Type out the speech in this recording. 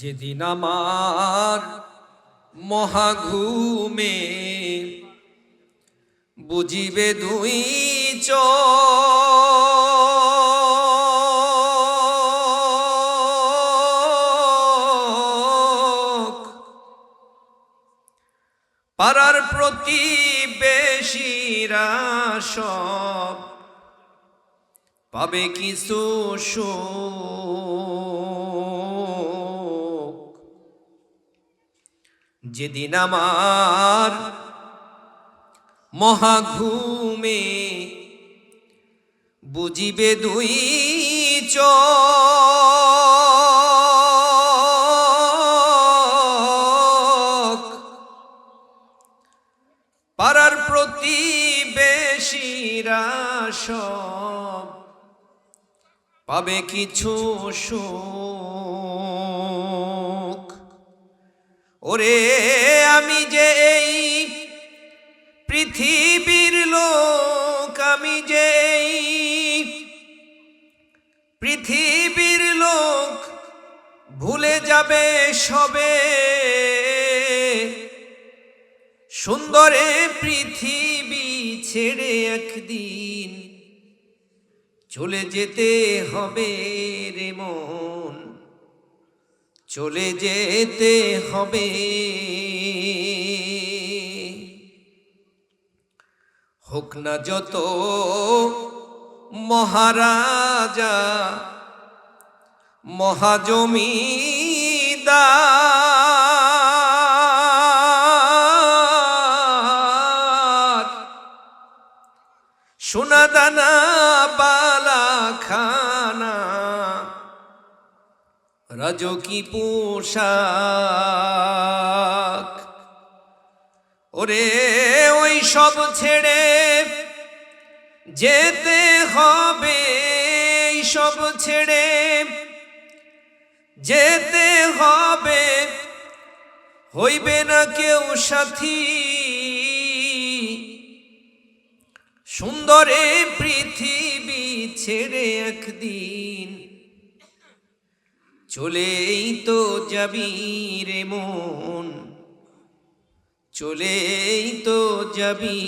যেদিন আমার মহাঘুমে বুঝিবে দুই চোখ, পাড়ার প্রতিবেশীরা সব পাবে কিছু সুখ। যেদিন আমার মহাঘুমে বুঝিবে দুই চোখ, পাড়ার প্রতিবেশীরা সব পাবে কিছু সুখ। ওরে আমি যে এই পৃথিবীর লোক, আমি যে এই পৃথিবীর লোক, ভুলে যাবে সবে সুন্দরে পৃথিবী ছেড়ে একদিন চলে যেতে হবে রে মন, চলে যেতে হবে। হোক না যত মহারাজা মহাজমিদার, সোনা দানা বালা খানা রাজকী পোশাক, ওরে ওই সব ছেড়ে যেতে হবে, সব ছেড়ে যেতে হবে, হইবে না কেউ সাথী সুন্দরে পৃথিবী ছেড়ে একদিন চলেই তো যাবি রে মন, চলেই তো যাবি।